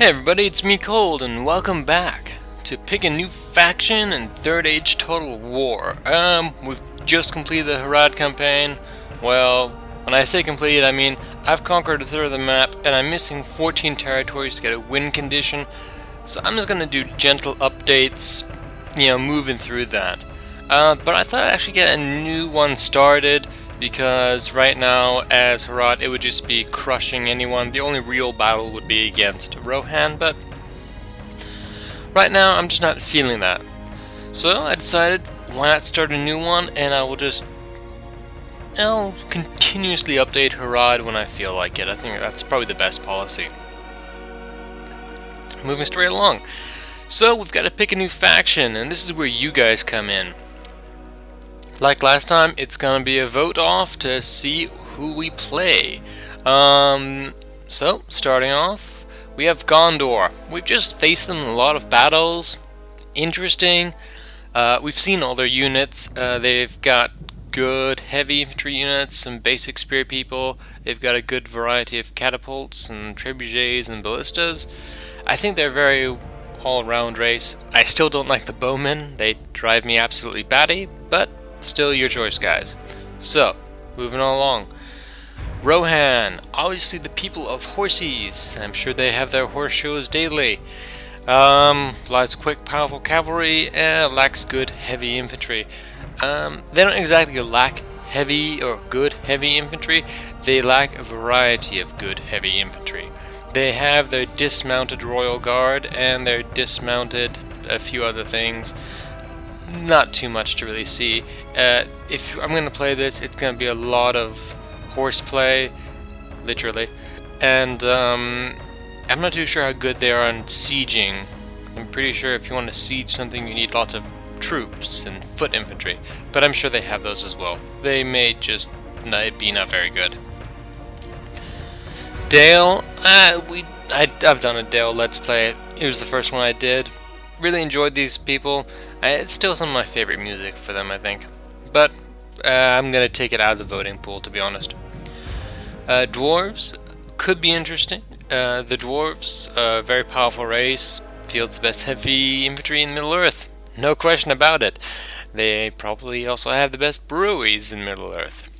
Hey everybody, it's me Cold, and welcome back to pick a new faction in Third Age Total War. We've just completed the Harad campaign. Well, when I say completed, I mean I've conquered a third of the map, and I'm missing 14 territories to get a win condition. So I'm just gonna do gentle updates, moving through that. But I thought I'd actually get a new one started, because right now, as Harad, it would just be crushing anyone. The only real battle would be against Rohan, but right now I'm just not feeling that. So I decided, why not start a new one, and I will just, continuously update Harad when I feel like it. I think that's probably the best policy. Moving straight along. So we've got to pick a new faction, and this is where you guys come in. Like last time, it's gonna be a vote off to see who we play. So starting off, we have Gondor. We've just faced them in a lot of battles. Interesting. We've seen all their units. They've got good heavy infantry units, some basic spear people. They've got a good variety of catapults and trebuchets and ballistas. I think they're a very all-round race. I still don't like the bowmen. They drive me absolutely batty, but still your choice, guys. So, moving on along. Rohan, obviously the people of horses. I'm sure they have their horse shows daily. Lots of quick, powerful cavalry, and lacks good heavy infantry. They don't exactly lack heavy or good heavy infantry. They lack a variety of good heavy infantry. They have their dismounted royal guard and their dismounted a few other things. Not too much to really see. If I'm going to play this, it's going to be a lot of horseplay, literally, and I'm not too sure how good they are on sieging. I'm pretty sure if you want to siege something, you need lots of troops and foot infantry, but I'm sure they have those as well. They may just be not very good. Dale, I've done a Dale Let's Play. It was the first one I did. Really enjoyed these people. It's still some of my favorite music for them, I think. But I'm going to take it out of the voting pool, to be honest. Dwarves could be interesting. The Dwarves, a very powerful race, fields the best heavy infantry in Middle-earth. No question about it. They probably also have the best breweries in Middle-earth.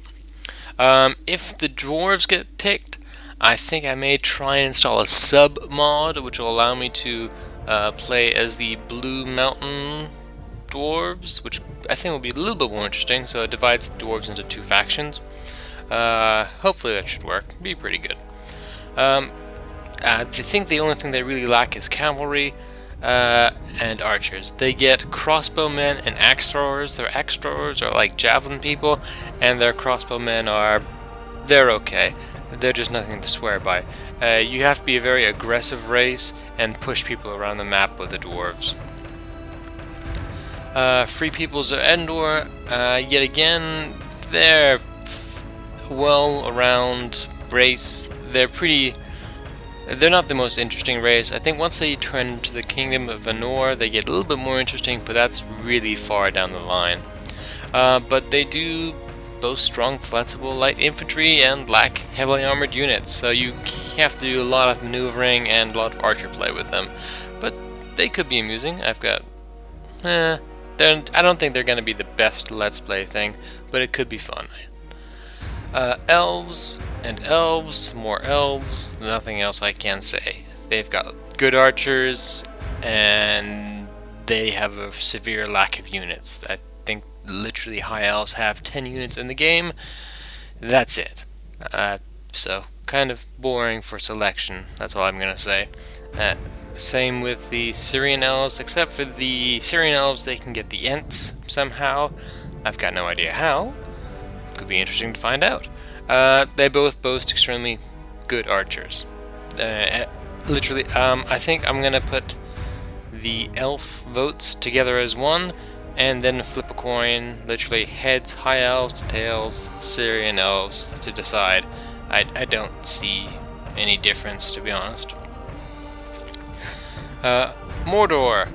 If the Dwarves get picked, I think I may try and install a sub-mod, which will allow me to play as the Blue Mountain Dwarves, which I think will be a little bit more interesting. So it divides the dwarves into two factions. Hopefully that should work. Be pretty good. I think the only thing they really lack is cavalry and archers. They get crossbowmen and axe throwers. Their axe throwers are like javelin people, and their crossbowmen they're okay. They're just nothing to swear by. You have to be a very aggressive race and push people around the map with the dwarves. Free Peoples of Endor, yet again, they're well-around race. They're not the most interesting race. I think once they turn to the Kingdom of Vanor, they get a little bit more interesting, but that's really far down the line. But they do boast strong, flexible, light infantry and lack heavily armored units, so you have to do a lot of maneuvering and a lot of archer play with them. But they could be amusing. I don't think they're going to be the best Let's Play thing, but it could be fun. Elves and elves, more elves, nothing else I can say. They've got good archers, and they have a severe lack of units. I think literally high elves have 10 units in the game. That's it. So kind of boring for selection, that's all I'm going to say. Same with the Syrian elves, except for the Syrian elves, they can get the Ents somehow. I've got no idea how. Could be interesting to find out. They both boast extremely good archers. Literally, I think I'm gonna put the elf votes together as one, and then flip a coin, literally heads, high elves, tails, Syrian elves, to decide. I don't see any difference, to be honest. Mordor.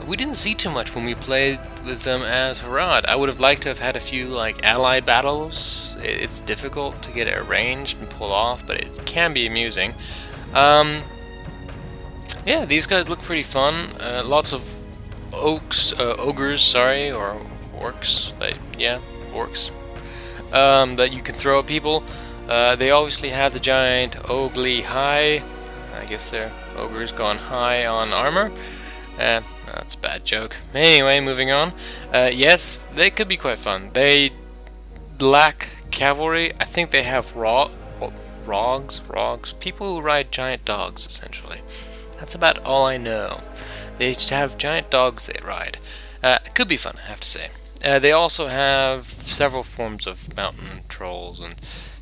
We didn't see too much when we played with them as Harad. I would have liked to have had a few ally battles. It's difficult to get it arranged and pull off, but it can be amusing. Yeah, these guys look pretty fun. Lots of ogres, sorry, or orcs. Yeah, orcs. That you can throw at people. They obviously have the giant ogly high. I guess their ogre's gone high on armor. That's a bad joke. Anyway, moving on. Yes, they could be quite fun. They lack cavalry. I think they have rogs, people who ride giant dogs, essentially. That's about all I know. They just have giant dogs they ride. It could be fun, I have to say. They also have several forms of mountain trolls and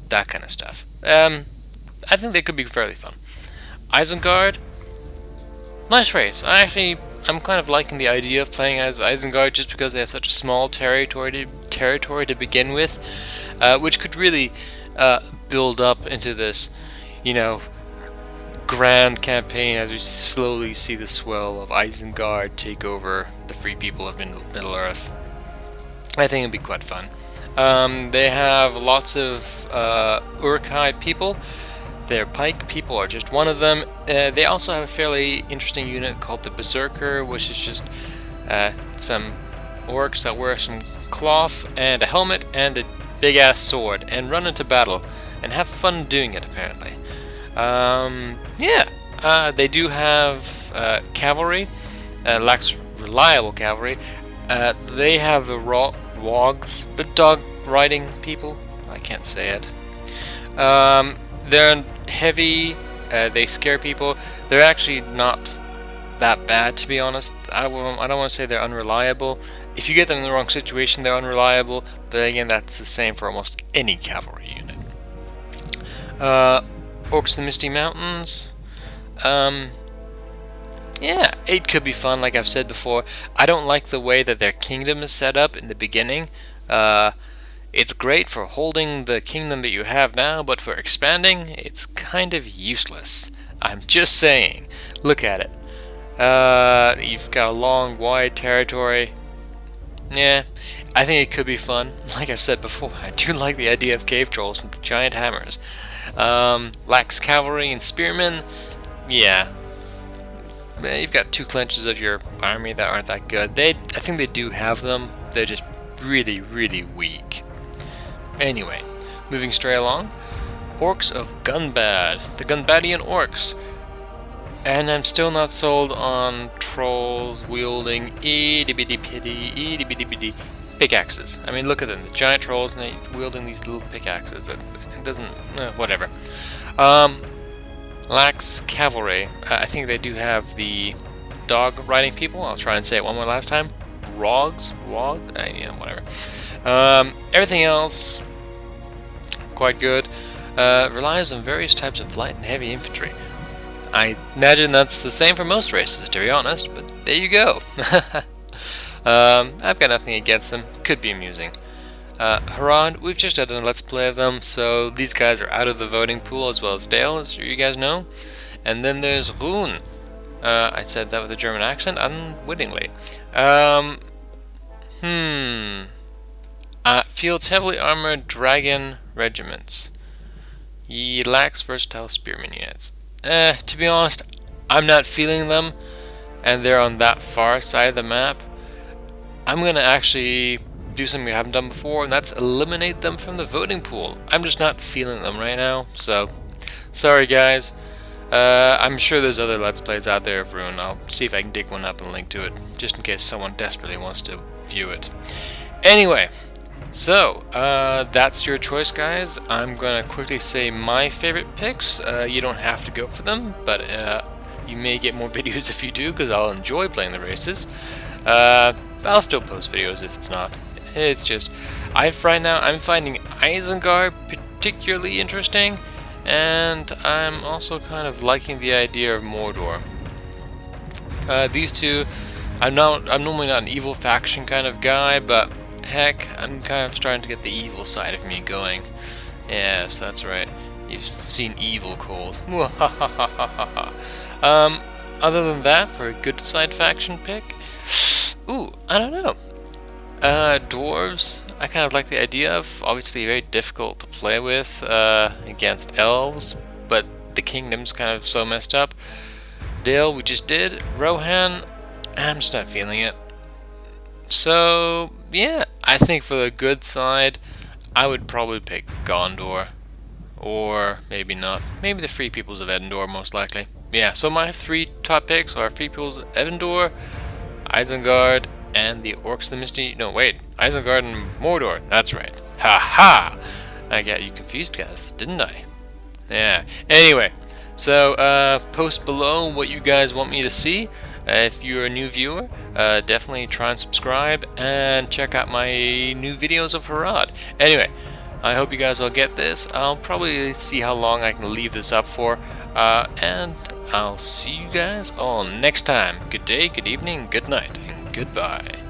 that kind of stuff. I think they could be fairly fun. Isengard, nice race. I'm kind of liking the idea of playing as Isengard just because they have such a small territory to begin with, which could really build up into this, grand campaign as we slowly see the swell of Isengard take over the free people of Middle Earth. I think it'd be quite fun. They have lots of Uruk-hai people. Their pike people are just one of them. They also have a fairly interesting unit called the Berserker, which is just some orcs that wear some cloth and a helmet and a big ass sword and run into battle and have fun doing it, apparently. They do have cavalry, lacks reliable cavalry. They have the wogs, the dog riding people. I can't say it. They're heavy. They scare people. They're actually not that bad, to be honest. I don't want to say they're unreliable. If you get them in the wrong situation, they're unreliable. But again, that's the same for almost any cavalry unit. Orcs in the Misty Mountains. It could be fun, like I've said before. I don't like the way that their kingdom is set up in the beginning. It's great for holding the kingdom that you have now, but for expanding, it's kind of useless. I'm just saying. Look at it. You've got a long, wide territory. Yeah, I think it could be fun. Like I've said before, I do like the idea of cave trolls with giant hammers. Lacks cavalry and spearmen. Yeah. You've got 2 clenches of your army that aren't that good. I think they do have them. They're just really, really weak. Anyway, moving straight along. Orcs of Gunbad. The Gunbadian orcs. And I'm still not sold on trolls wielding itty-bitty pickaxes. I mean, look at them. The giant trolls, and they're wielding these little pickaxes. It doesn't... whatever. Lacks cavalry. I think they do have the dog riding people. I'll try and say it one more last time. Rogs? Whatever. Everything else, quite good. Relies on various types of light and heavy infantry. I imagine that's the same for most races, to be honest, but there you go. I've got nothing against them. Could be amusing. Rohan, we've just done a Let's Play of them, so these guys are out of the voting pool as well as Dale, as you guys know. And then there's Rune. I said that with a German accent, unwittingly. Fields heavily armored dragon regiments. He lacks versatile spearman units. To be honest, I'm not feeling them, and they're on that far side of the map. I'm gonna actually do something we haven't done before, and that's eliminate them from the voting pool. I'm just not feeling them right now, so sorry guys. I'm sure there's other Let's Plays out there of Rune. I'll see if I can dig one up and link to it, just in case someone desperately wants to view it. Anyway, so that's your choice, guys. I'm gonna quickly say my favorite picks. You don't have to go for them, but you may get more videos if you do, because I'll enjoy playing the races. I'll still post videos if it's not. It's just, right now I'm finding Isengard particularly interesting, and I'm also kind of liking the idea of Mordor. These two, I'm normally not an evil faction kind of guy, but heck, I'm kind of starting to get the evil side of me going. Yes, that's right. You've seen Evil Cold. Other than that, for a good side faction pick, I don't know. Dwarves, I kind of like the idea of. Obviously very difficult to play with against elves, but the kingdom's kind of so messed up. Dale, we just did. Rohan, I'm just not feeling it. So, yeah, I think for the good side, I would probably pick Gondor. Or maybe not. Maybe the Free Peoples of Edendor, most likely. Yeah, so my 3 top picks are Free Peoples of Edendor, Isengard, and the Orcs of the Misty... No, wait. Isengard and Mordor. That's right. Ha ha! I got you confused, guys, didn't I? Yeah. Anyway, so post below what you guys want me to see. If you're a new viewer, definitely try and subscribe and check out my new videos of Harad. Anyway, I hope you guys all get this. I'll probably see how long I can leave this up for. And I'll see you guys all next time. Good day, good evening, good night, and goodbye.